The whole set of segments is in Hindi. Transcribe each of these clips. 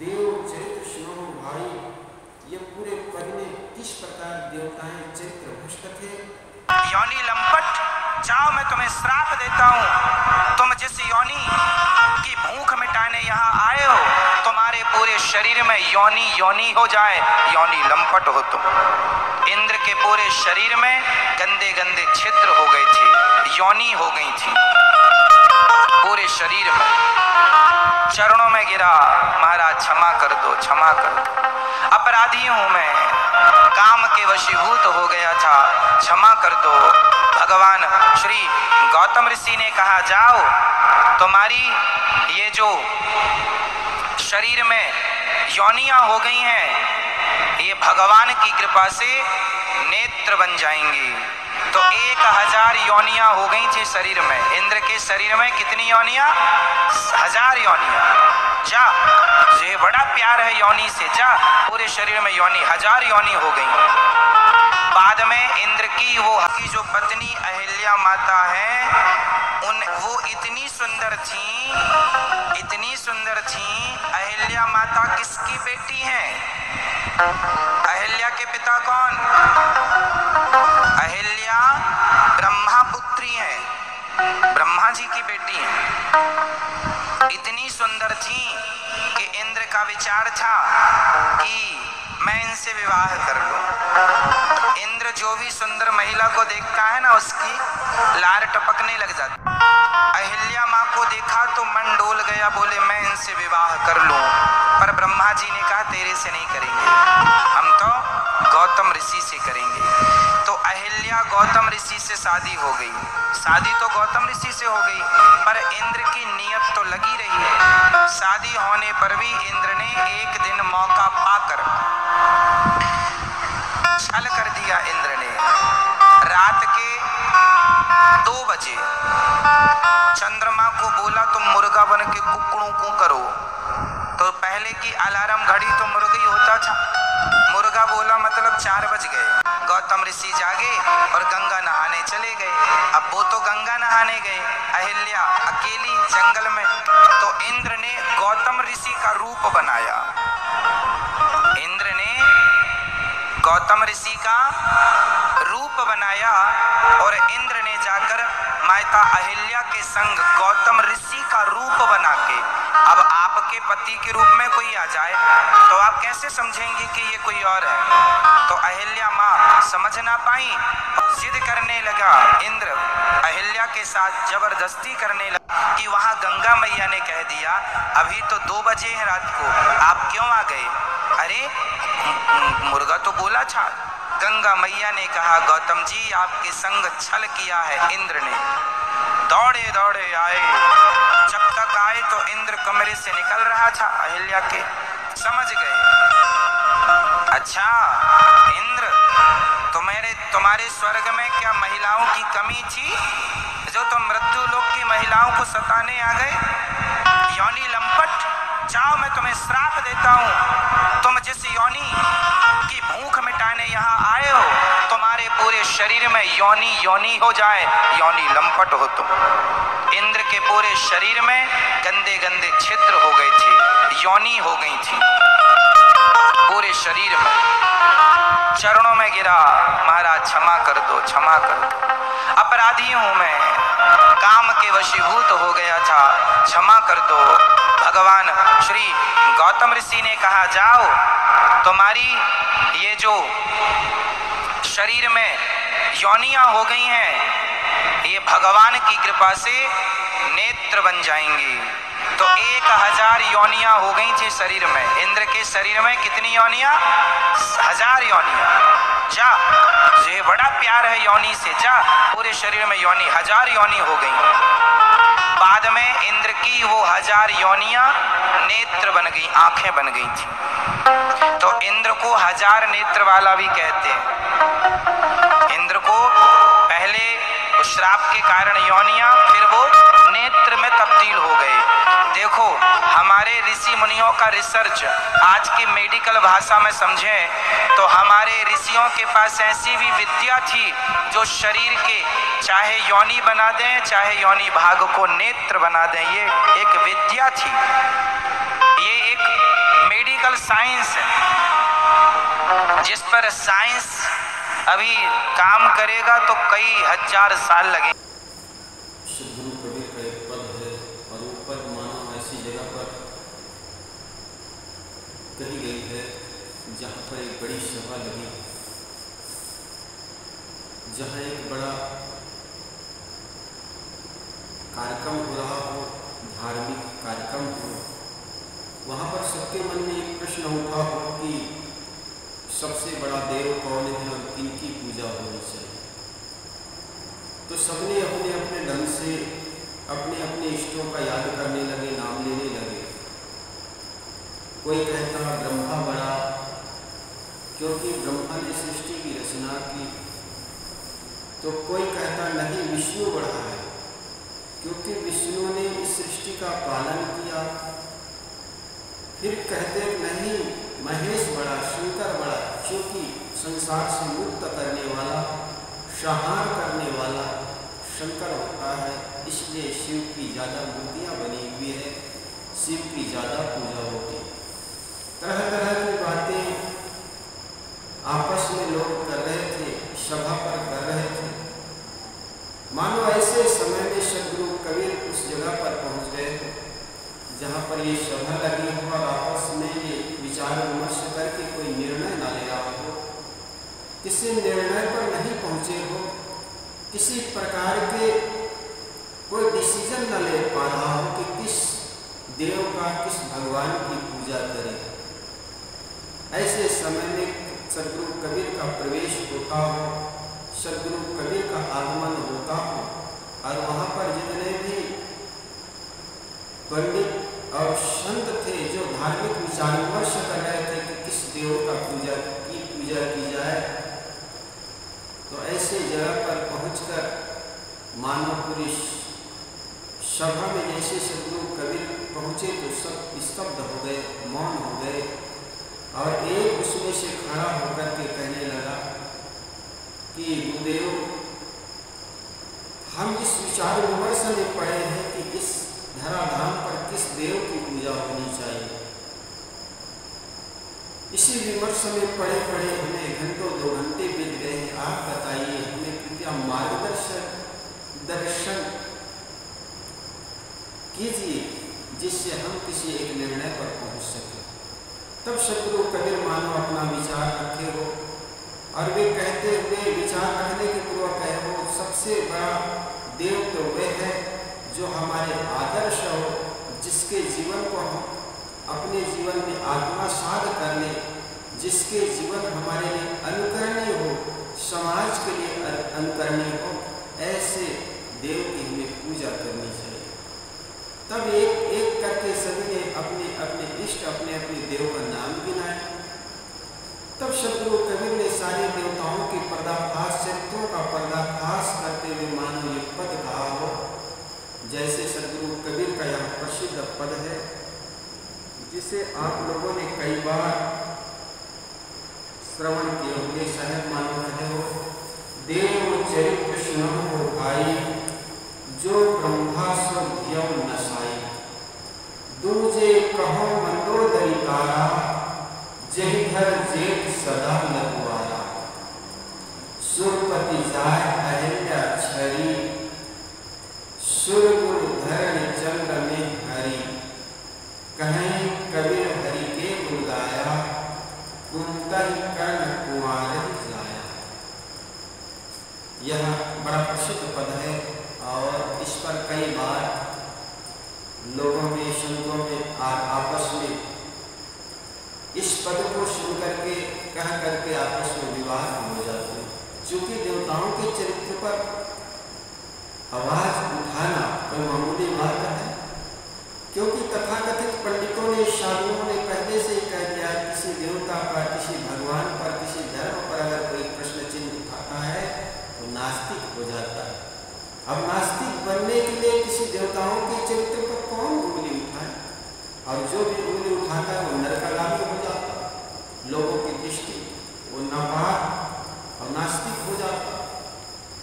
देव चरित्र सुनो भाई, ये पूरे पद में 30 प्रकार देवताएं चरित्र भ्रष्ट थे। योनि लंपट, जाओ मैं तुम्हें श्राप देता हूँ। तुम जिस योनि की भूख मिटाने यहाँ आए हो, तुम्हारे पूरे शरीर में योनि योनि हो जाए, योनि लंपट हो तुम। इंद्र के पूरे शरीर में गंदे गंदे छिद्र हो गए थे, योनि हो गई थी पूरे शरीर में। चरणों में गिरा, महाराज क्षमा कर दो, क्षमा कर दो, अपराधी हूं मैं, काम के वशीभूत हो गया था, क्षमा कर दो। भगवान श्री गौतम ऋषि ने कहा, जाओ तुम्हारी ये जो शरीर में योनियां हो गई हैं, ये भगवान की कृपा से नेत्र बन जाएंगी। तो 1000 योनियां हो गई थी शरीर में। इंद्र के शरीर में कितनी योनियां? 1000 योनियां। जा, ये बड़ा प्यार है योनि से, जा पूरे शरीर में योनि, 1000 योनि हो गई। बाद में इंद्र की वो की जो पत्नी अहिल्या माता है, वो इतनी सुंदर थी, इतनी सुंदर थी। अहिल्या माता किसकी बेटी है? अहिल्या के पिता कौन? अहिल्या ब्रह्मा पुत्री है, ब्रह्मा जी की बेटी है। इतनी सुंदर थी कि इंद्र का विचार था कि मैं इनसे विवाह कर लूं। इंद्र जो भी सुंदर महिला को देखता है ना, उसकी लार टपकने लग जाती। अहिल्या माँ को देखा तो मन डोल गया, बोले मैं इनसे विवाह कर लूं, पर ब्रह्मा जी ने कहा तेरे से नहीं करेंगे, हम तो गौतम ऋषि से करेंगे। तो अहिल्या गौतम ऋषि से शादी हो गई। शादी तो गौतम ऋषि से हो गई, पर इंद्र की नीयत तो लगी रही है। शादी होने पर भी इंद्र ने एक दिन मौका पाकर छल कर दिया। इंद्र ने रात के 2 बजे चंद्रमा को बोला तुम मुर्गा बन के कुकड़ों को करो। तो पहले की अलार्म घड़ी तो मुर्गा ही होता था। मुर्गा बोला मतलब 4 बज गए। गौतम ऋषि जागे और गंगा नहाने चले गए। अब वो तो गंगा नहाने गए, अहिल्या अकेली जंगल में। तो इंद्र ने गौतम ऋषि का रूप बनाया। इंद्र ने गौतम ऋषि का रूप बनाया और इंद्र ने जाकर माता अहिल्या के संग गौतम ऋषि का रूप बना के, अब आपके पति के रूप में कोई आ जाए तो आप कैसे समझेंगे कि ये कोई और है? तो अहिल्या माँ समझ ना पाई, जिद करने लगा। इंद्र अहिल्या के साथ जबरदस्ती करने लगा कि वहां गंगा मैया ने कह दिया अभी तो 2 बजे हैं रात को, आप क्यों आ गए? अरे मुर्गा तो बोला था। गंगा मैया ने कहा गौतम जी आपके संग छल किया है इंद्र ने। दौड़े दौड़े आए, जब तक आए तो इंद्र कमरे से निकल रहा था अहिल्या के। समझ गए, अच्छा इंद्र तुम्हारे स्वर्ग में क्या महिलाओं की कमी थी जो तुम मृत्यु लोक की महिलाओं को सताने आ गए? योनि लंपट, जाओ मैं तुम्हें श्राप देता हूँ। तुम जिस योनि की भूख मिटाने यहाँ आए हो, तुम्हारे पूरे शरीर में योनि योनि हो जाए, योनि लंपट हो तुम। इंद्र के पूरे शरीर में गंदे गंदे छिद्र हो गए थे, योनि हो गई थी पूरे शरीर में। चरणों में गिरा, महाराज क्षमा कर दो, क्षमा कर दो, अपराधी हूं मैं, काम के वशीभूत हो गया था, क्षमा कर दो। भगवान श्री गौतम ऋषि ने कहा, जाओ तुम्हारी ये जो शरीर में योनियां हो गई हैं, ये भगवान की कृपा से नेत्र बन जाएंगी। तो 1000 योनियां हो गई थी शरीर में। इंद्र के शरीर में कितनी योनियां? 1000 योनियां। जा, ये बड़ा प्यार है योनि से, जा पूरे शरीर में योनि, 1000 योनि हो गई। बाद में इंद्र की वो 1000 योनियां नेत्र बन गई, आंखें बन गई थी। तो इंद्र को 1000 नेत्र वाला भी कहते हैं। इंद्र को पहले उस श्राप के कारण योनियां, फिर वो नेत्र में तब्दील हो गए। देखो हमारे ऋषि मुनियों का रिसर्च आज की मेडिकल भाषा में समझें तो हमारे ऋषियों के पास ऐसी भी विद्या थी जो शरीर के चाहे योनि बना दें, चाहे योनि भाग को नेत्र बना दें। ये एक विद्या थी, ये एक मेडिकल साइंस है, जिस पर साइंस अभी काम करेगा तो कई हजार साल लगे। गुरु कबीर का एक पद है और वो पद मानो ऐसी जगह पर कही गई है जहाँ पर एक बड़ी सभा लगी, जहाँ एक बड़ा कार्यक्रम हो रहा हो, धार्मिक कार्यक्रम हो। वहाँ पर सबके मन में एक प्रश्न उठा हो कि सबसे बड़ा देव कौन है और किनकी पूजा होनी चाहिए। तो सबने अपने अपने ढंग से अपने अपने इष्टों का याद करने लगे, नाम लेने लगे। कोई कहता ब्रह्मा बड़ा, क्योंकि ब्रह्मा ने सृष्टि की रचना की। तो कोई कहता नहीं विष्णु बड़ा है, क्योंकि विष्णु ने इस सृष्टि का पालन किया। फिर कहते नहीं महेश बड़ा, शंकर बड़ा, क्योंकि संसार से मुक्त करने वाला, संहार करने वाला शंकर होता है, इसलिए शिव की ज़्यादा मूर्तियाँ बनी हुई है, शिव की ज़्यादा पूजा होती है। तरह तरह की बातें आपस में लोग कर रहे थे, सभा पर कर रहे थे। मानो ऐसे समय में सदगुरु कबीर उस जगह पर पहुंच गए जहाँ पर ये सभा लगी हो और आपस में ये विचार विमर्श करके कोई निर्णय ना ले रहा हो, किसी निर्णय पर नहीं पहुँचे हो, किसी प्रकार के कोई डिसीजन न ले पा रहा हो कि किस देव का, किस भगवान की पूजा करें। ऐसे समय में सदगुरु कबीर का प्रवेश होता हो, सदगुरु कबीर का आगमन होता हो और वहाँ पर जितने भी पंडित और संत थे जो धार्मिक विचार विमर्श कर रहे थे कि किस देव का पूजा की जाए, तो ऐसे जगह पर पहुंचकर मानव पुरुष सभा में जैसे सदगुरु कबीर पहुँचे तो सब स्तब्ध हो गए, मौन हो गए और एक उसमें से खड़ा होकर के कहने लगा कि गुरुदेव, हम इस विचार विमर्श में पड़े हैं कि इस धराधाम पर किस देव की पूजा होनी चाहिए। इसी विमर्श में पड़े पड़े हमें घंटों 2 घंटे बीत गए हैं। आप बताइए, हमें कृपया दर्शन कीजिए जिससे हम किसी एक निर्णय पर पहुंच सके। तब सदगुरु कबीर मानो अपना विचार रखे हो और वे कहते हुए विचार रखने के पूर्वक कहे हो, सबसे बड़ा देव तो वह है जो हमारे आदर्श हो, जिसके जीवन को हम अपने जीवन में आत्मसात कर लें, जिसके जीवन हमारे लिए अनुकरणीय हो, समाज के लिए अनुकरणीय हो, ऐसे देव की हमें पूजा करनी चाहिए। तब एक एक करके सभी ने अपने अपने इष्ट, अपने अपने देव का नाम गिनाया। तब सदगुरु कबीर ने सारे देवताओं के पर्दाफाश, चरित्रों का पर्दाफाश करते हुए मानो ये पद कहा हो, जैसे सदगुरु कबीर का यह प्रसिद्ध पद है जिसे आप लोगों ने कई बार श्रवण किए होंगे, शायद मानो रहे हो। देव चरित्र सुनो हो भाई, जो ब्रह्मा सो धियो नसाई, दूजे कहो मंदोदरी तारा, जही धर जेठ सदा लगवारा, सुरपति जाय अहिल्या छरी, सुरगुण धरण चंद्र में हरि, कहीं कबीर हरि के गुण गाया, कुंतल कर्ण कुंवर लाया। यह बड़ा प्रसिद्ध पद है और इस पर कई बार लोगों में, संतों में आपस में इस पद को सुन करके कह करके आपस में विवाद हो जाते हैं। चूंकि देवताओं के चरित्र पर आवाज उठाना कोई मामूली बात है, क्योंकि तथाकथित पंडितों ने, साधुओं ने पहले से ही कह दिया, किसी देवता पर, किसी भगवान पर, किसी धर्म पर अगर कोई प्रश्न चिन्ह उठाता है तो नास्तिक हो जाता है। अब नास्तिक बनने के लिए किसी देवताओं के चरित्र पर कौन उंगली उठाए, और जो भी उंगली उठाता है वो नरकगामी हो जाता है। लोगों की दृष्टि वो नापाक और नास्तिक हो जाता।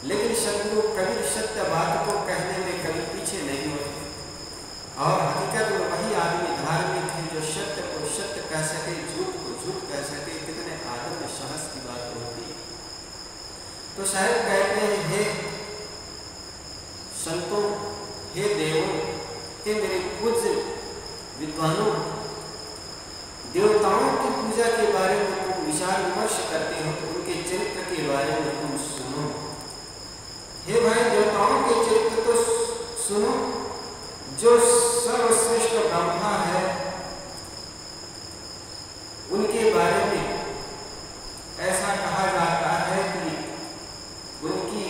लेकिन सदगुरु कबीर सत्य बात को कहने में कभी पीछे नहीं होते और हकीकत में वही आदमी धार्मिक है जो सत्य को सत्य कह सके, झूठ को झूठ कह सके, कितने आदर में साहस की बात होती। तो शायद कहते हैं, हे संतों, हे देवों, हे मेरे पूज्य विद्वानों, देवताओं की पूजा के बारे में तुम विचार विमर्श करते हो तो उनके चरित्र के बारे में तुम सुनो। हे भाई, देवताओं के चरित्र तो सुनो। जो सर्वश्रेष्ठ ब्रह्मा है उनके बारे में ऐसा कहा जाता है कि उनकी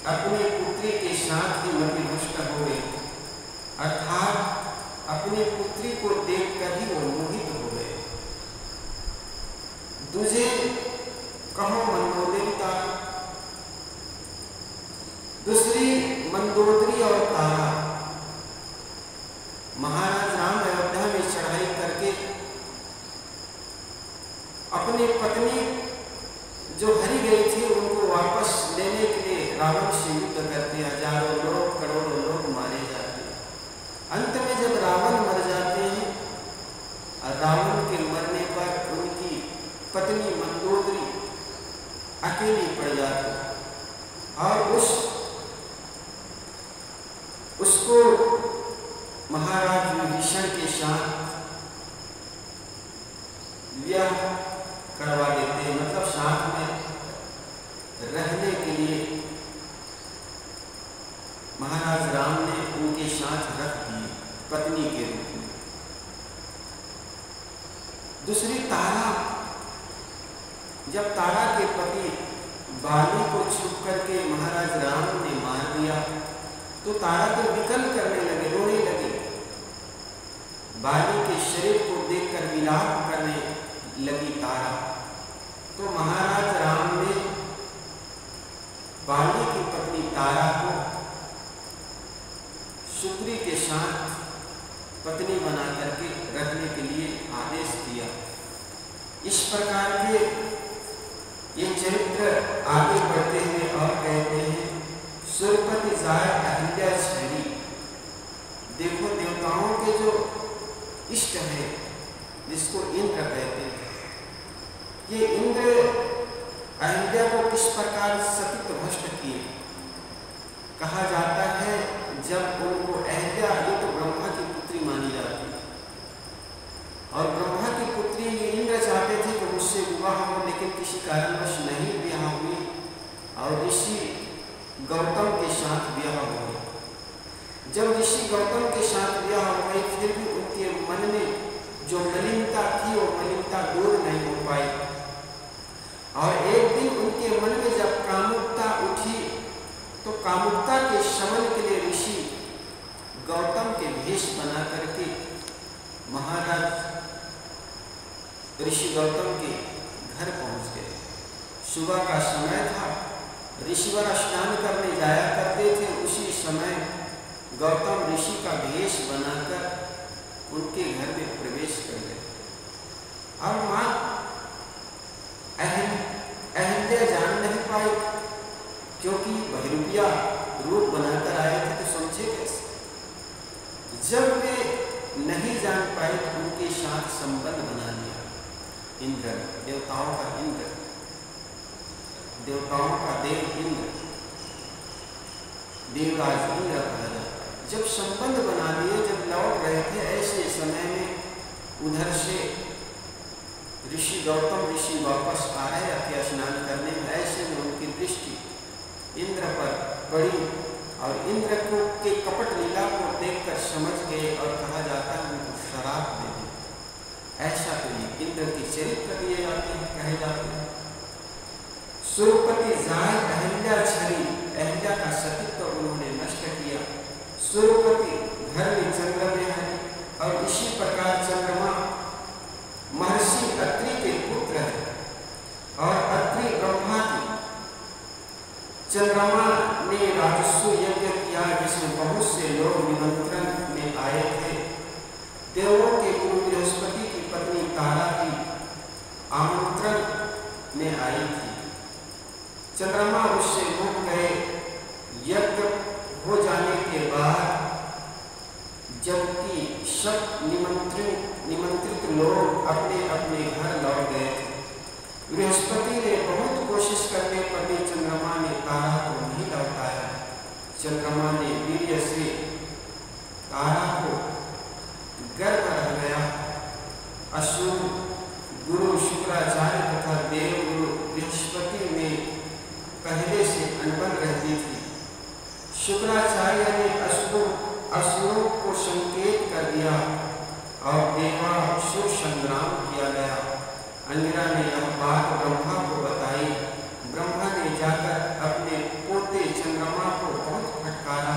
अपनी पुत्री के साथ ही मति भ्रष्ट हो गई, अर्थात अपनी पुत्री को देखकर ही वो मोहित हो गए। दूजे कहो मंदोदरी, दूसरी मंदोदरी और तारा। महाराज राम अयोध्या में चढ़ाई करके अपनी पत्नी जो हरी गई थी उनको वापस लेने के लिए रावण से युद्ध करते, हजारों लोग, करोड़ों लोग मारे जाते हैं। अंत में जब रावण मर जाते हैं और रावण के मरने पर उनकी पत्नी मंदोदरी अकेली पड़ जाती और उसको महाराज विभीषण के साथ विवाह करवा देते हैं, मतलब साथ में रहने के लिए महाराज राम ने उनके साथ रख दिए पत्नी के रूप में। दूसरी तारा, जब तारा के पति बाली को छुप करके महाराज राम ने मार दिया तो तारा को विकल करने लगे, रोने लगे। बाली के शरीर को देखकर विलाप करने लगी तारा। तो महाराज राम ने बाली की पत्नी तारा को सुग्री के साथ पत्नी बना करके रखने के लिए आदेश दिया। इस प्रकार के ये चरित्र आगे बढ़ते हुए और कहते हैं, सुरपति जाय अहिल्या छरी। देखो, देवताओं के जो इष्ट है जिसको इंद्र कहते हैं, ये इंद्र अहिल्या को किस प्रकार सतित्व भ्रष्ट किए। कहा जाता है जब उनको अहिल्या, ये तो ब्रह्मा की पुत्री मानी जाती है और ब्रह्मा की पुत्री इंद्र चाहते थे कि मुझसे विवाह हो, लेकिन किसी कारणवश नहीं विवाह हुई और ऋषि गौतम के साथ विवाह हो गया। जब ऋषि गौतम के साथ विवाह हो गई, फिर भी उनके मन में जो मलिनता थी वो मलिनता दूर नहीं हो पाई और एक दिन उनके मन में जब कामुकता उठी तो कामुकता के शमन के लिए ऋषि गौतम के भेष बना करके महाराज ऋषि गौतम के घर पहुंच गए। सुबह का समय था, ऋषिवर स्नान करने जाया करते थे। उसी समय गौतम ऋषि का भेष बनाकर उनके घर में प्रवेश कर गए और मां अहिल्या जान नहीं पाई, क्योंकि बहरूपिया रूप बनाकर आए थे, तो समझे कैसे। जब वे नहीं जान पाए तो उनके साथ संबंध बना लिया इंद्र, देवताओं का इंद्र, देवताओं का देव इंद्र, देवराज इंद्र कहा जाता है। जब संबंध बना लिए, जब लौट रहे थे, ऐसे समय में उधर से ऋषि गौतम ऋषि वापस आ रहे थे स्नान करने में। ऐसे में उनकी दृष्टि इंद्र पर पड़ी और इंद्र को के कपट लीला को देखकर समझ गए और कहा जाता है उनको शराब दे दी। ऐसा तो ये इंद्र के चरित्र दिए जाते हैं, कहे जाते हैं। सुरपति जाय अहिल्या छरी, अहिल्या का सतीत्व उन्होंने नष्ट किया। सुरपति घर में चंद्र में हरि और इसी प्रकार चंद्रमा महर्षि अत्रि के पुत्र है और अत्रि ब्रह्मा की। चंद्रमा ने राजस्व यज्ञ किया जिसमें बहुत से लोग निमंत्रण में आए थे। देवों के गुरु बृहस्पति की पत्नी तारा की आमंत्रण में आई थी। चंद्रमा उससे मुख गए। यज्ञ हो जाने के बाद जबकि सब निमंत्रित लोग अपने अपने घर लौट गए थे। बृहस्पति ने बहुत कोशिश करने पर भी चंद्रमा ने तारा को नहीं लौटाया। चंद्रमा ने वीर्य से तारा को गर्भ रह गया। असुर गुरु शुक्राचार्य तथा देव गुरु बृहस्पति में पहले से अनबन रहती थी। शुक्राचार्य ने असुरों को संकेत कर दिया और देवासुर संग्राम किया गया। अंगिरा ने यह बात ब्रह्मा को बताई। ब्रह्मा ने जाकर अपने पोते चंद्रमा को बहुत फटकारा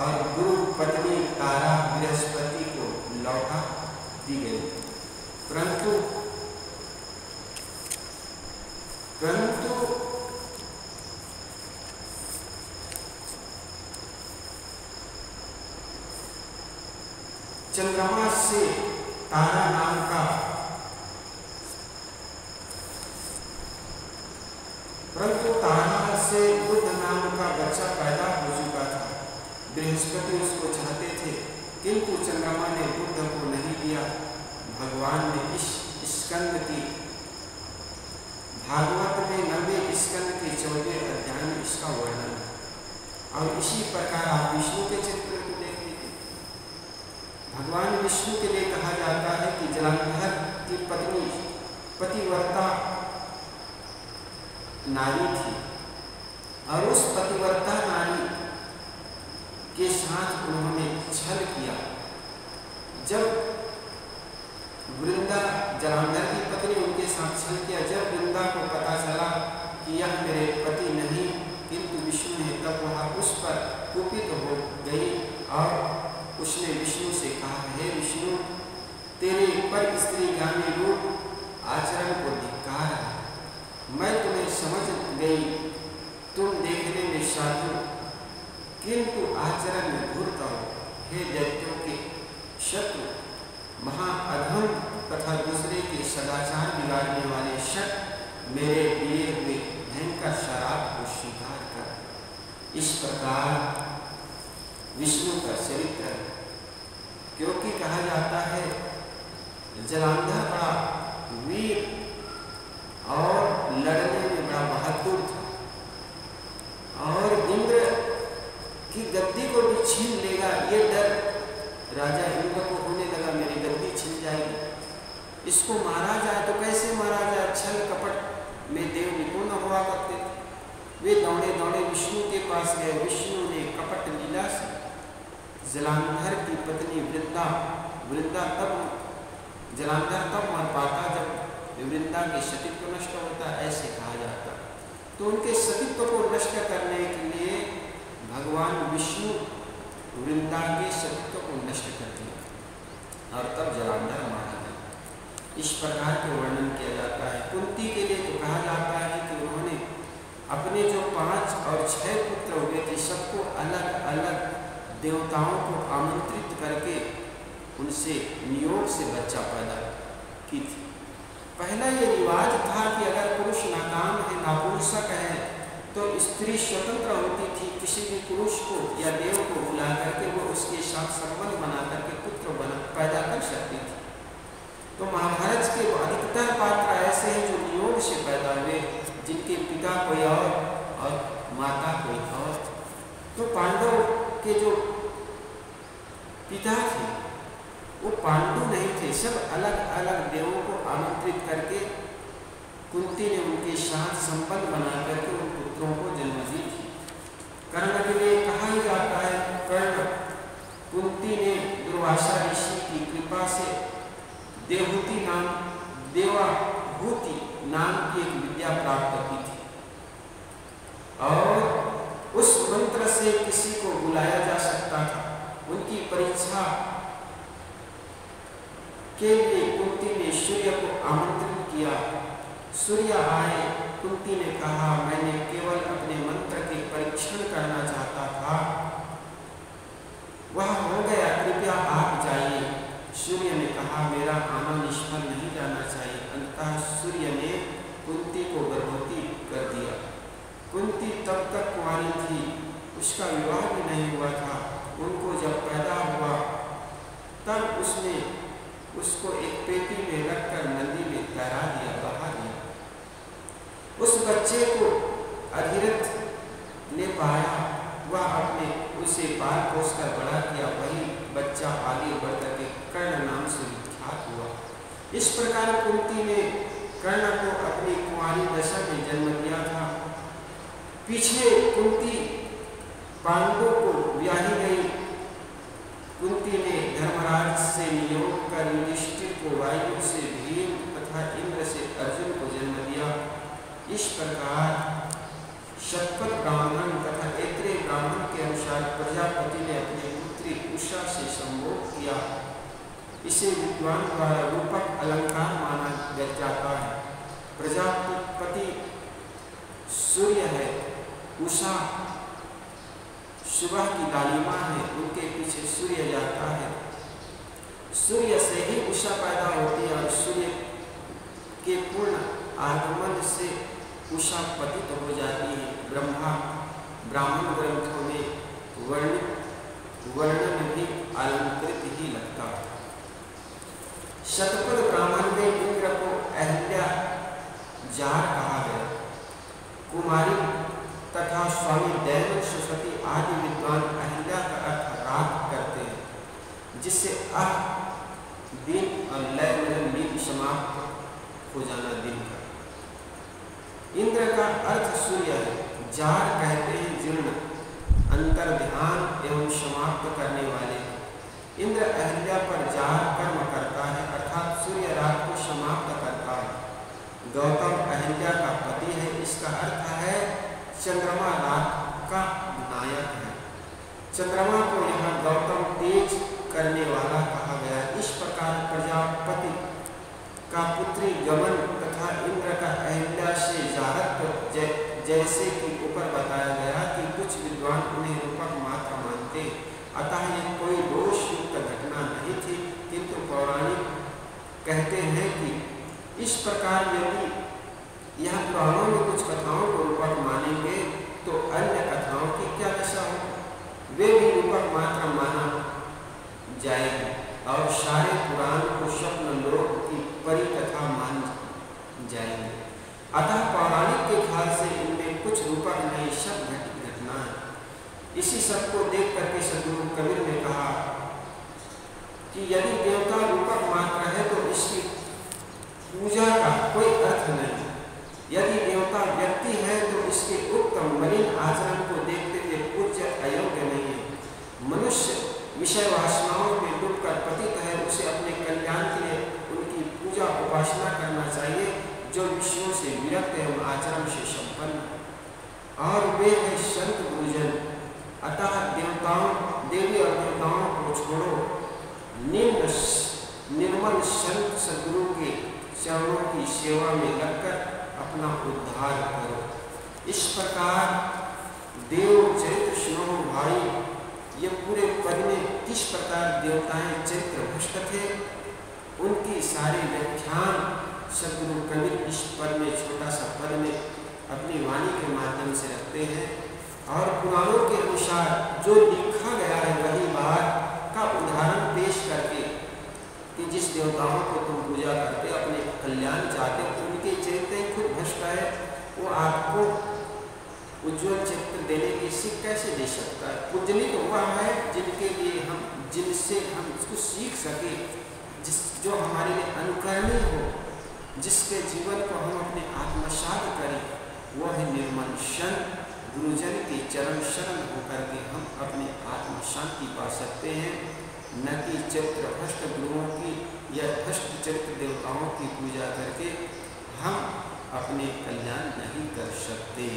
और गुरु पत्नी तारा बृहस्पति को लौटा दी गई। परंतु चंद्रमा से तारा नाम का तारा से बुध नाम का बच्चा पैदा हो चुका था। बृहस्पति उसको चाहते थे, किंतु चंद्रमा ने बुध को नहीं दिया। भगवान ने इस स्कंद की भागवत में 90 स्कंद के 14 अध्याय में इसका वर्णन है। और इसी प्रकार आप विष्णु के चित्र को देख लीजिए। भगवान विष्णु के लिए कहा जाता है कि जलांधर की पत्नी पतिव्रता नारी थी और उस पतिव्रता नारी के साथ उन्होंने छल किया। जब वृंदा जलांधर की पत्नी उनके साथ छल किया, जब वृंदा को पता चला कि यह मेरे पति नहीं किंतु विष्णु है, तब वह उस पर कुपित हो गई और उसने विष्णु से कहा, हे विष्णु, तेरे पर स्त्रीगामी रूप आचरण को धिक्कार है। मैं तुम्हें समझ गई, तुम देखने में साधु किंतु आचरण में धूर्त हो। हे दैत्यों के शत्रु, महाअधम तथा दूसरे के सदाचार बिगाड़ने वाले शक मेरे दिए हुए भयंकर शराब को स्वीकार कर। इस प्रकार विष्णु का चरित्र है, क्योंकि कहा जाता है जलांधर बड़ा वीर और लड़ने में बड़ा बहादुर था और इंद्र की गद्दी को भी छीन लेगा, ये डर राजा इंद्र को होने लगा, मेरी गद्दी छीन जाएगी। इसको मारा जाए तो कैसे मारा जाए? छल कपट में देव निपुण हुआ करते थे। वे दौड़े दौड़े विष्णु के पास गए। विष्णु ने कपट लीला से जलांधर की पत्नी वृंदा तब जलांधर तब मर पाता जब वृंदा के सतीत्व नष्ट होता, ऐसे कहा जाता। तो उनके सतीत्व को नष्ट करने के लिए भगवान विष्णु वृंदा के सतीत्व को नष्ट कर दिया और तब जलांधर मारा गया। इस प्रकार के वर्णन किया जाता है। कुंती के लिए तो कहा जाता है कि उन्होंने अपने जो 5 और 6 पुत्र हुए थे, सबको अलग अलग देवताओं को आमंत्रित करके उनसे नियोग से बच्चा पैदा की थी। पहला ये रिवाज था कि अगर पुरुष नाकाम है, नापुंसक है, तो स्त्री स्वतंत्र होती थी, किसी भी पुरुष को या देव को बुला करके वो उसके साथ संबंध बना करके पुत्र पैदा कर सकती थी। तो महाभारत के अधिकतर पात्र ऐसे हैं जो नियोग से पैदा हुए, जिनके पिता कोई और माता कोई और। तो पांडव के जो पिता थे वो पांडु नहीं थे, सब अलग अलग देवों को आमंत्रित करके कुंती ने उनके साथ संबंध बना करके उन पुत्रों को जन्म दी थी। कर्ण के लिए कहा ही जाता है, कर्ण कुंती ने दुर्वासा ऋषि की कृपा से देवहूति नाम की एक विद्या प्राप्त की थी और उस मंत्र से किसी को बुलाया जा सकता था। उनकी परीक्षा के लिए कुंती ने सूर्य को आमंत्रित किया। सूर्य आए। कुंती ने कहा, मैंने केवल अपने मंत्र के परीक्षण करना चाहता था, वह हो गया, कृपया आप जाइए। सूर्य ने कहा, मेरा आना निष्फल नहीं जाना चाहिए। अंततः सूर्य ने कुंती को गर्भवती कर दिया। कुंती तब तक कुंवारी थी, उसका विवाह भी नहीं हुआ था। उनको जब पैदा हुआ तब उसने उसको उसे पाल पोस कर बड़ा किया, वही बच्चा आगे बढ़ करके कर्ण नाम से विख्यात हुआ। इस प्रकार कुंती ने कर्ण को अपनी कुंवारी दशा में जन्म दिया था। पीछे कुंती पांडवों को ब्याही गई। कुंती ने धर्मराज से नियोग कर युधिष्ठिर को, वायु से भीम तथा इंद्र से अर्जुन को जन्म दिया। इस प्रकार शतपथ ब्राह्मण तथा ऐत्रेय ब्राह्मण के अनुसार प्रजापति ने अपनी पुत्री उषा से संभोग किया। इसे विद्वान द्वारा रूपक अलंकार माना जाता है। प्रजापति सूर्य है, उषा सुबह की लालिमा है, उनके पीछे सूर्य जाता है। सूर्य से ही उषा पैदा होती है और सूर्य के पूर्ण आगमन से उषा पतित हो जाती है। ब्राह्मण ग्रंथों में वर्णन भी अलंकृत ही लगता है। शतपथ ब्राह्मण में इंद्र को अहिल्या जार कहा गया। कुमारी तथा स्वामी दैवत सरस्वती आदि विद्वान अहिल्या का अर्थ रात करते हैं, जिससे दिन और लय में समाप्त हो जाना दिन का। इंद्र का अर्थ सूर्य है। जार कहते हैं जीर्ण, अंतर ध्यान एवं समाप्त करने वाले। इंद्र अहिल्या पर जार कर्म करता है, अर्थात सूर्य रात को समाप्त करता है। गौतम अहिल्या का पति है। इसका अर्थ है चंद्रमा रात का नायक है। चंद्रमा को यहाँ गौतम तेज करने वाला कहा गया। इस प्रकार प्रजापति का पुत्री गमन तथा इंद्र का अहिल्या से जारत्व जैसे कि ऊपर बताया गया कि कुछ विद्वान उन्हें रूपक मात्र मानते, अतः ये कोई दोष युक्त घटना नहीं थी, किंतु पौराणिक कहते हैं कि इस प्रकार यदि यह पुराणों में कुछ कथाओं को रूपक मानेंगे तो अन्य कथाओं की क्या दशा हो, वे भी रूपक मात्र माना जाएगी और सारे पुराण को स्वप्न लोक की परिकथा मान जाएंगे। अतः पौराणिक के ख्याल से इनमें कुछ रूपक नहीं, सब घटित घटना है। इसी सब को देख करके सद्गुरु कबीर ने कहा कि यदि देवता रूपक मात्र है तो इसकी पूजा का कोई अर्थ नहीं। यदि देवता व्यक्ति है तो इसके उत्तम मलिन आचरण को देखते हुए पूज्य अयोग्य नहीं है। मनुष्य विषय वासनाओं में डूबकर पतित है, उसे अपने कल्याण के लिए उनकी पूजा उपासना करना चाहिए जो विषयों से विरक्त एवं आचरण से संपन्न, और वे हैं संत गुरुजन। अतः देवी और देवताओं को छोड़ो, निर्मल संत सद्गुरु के चरणों की सेवा में लगकर अपना उद्धार करो। इस प्रकार देव चरित्र सुनो भाई। ये पूरे पद में किस प्रकार देवताएं चरित्र भ्रष्ट थे, उनकी सारे व्याख्यान सद्गुरु कबीर इस पद में, छोटा सा पद में अपनी वाणी के माध्यम से रखते हैं। और पुराणों के अनुसार जो लिखा गया है वही बात का उदाहरण पेश करके कि जिस देवताओं को तुम पूजा करते, अपने कल्याण चाहते, उनके चरित्र खुद भ्रष्ट है, वो आपको उज्ज्वल चित्र देने की सीख कैसे दे सकता है। पूजनीय तो हुआ है जिनके लिए जिनसे हम इसको सीख सके, जो हमारे लिए अनुकरणीय हो, जिसके जीवन को हम अपने आत्मसात करें, वह है निर्मल संत गुरुजन के चरण शरण होकर के हम अपने आत्म शांति पा सकते हैं, न कि चरित्र भ्रष्ट गुरुओं की या भ्रष्ट चरित्र देवताओं की पूजा करके हम अपने कल्याण नहीं कर सकते।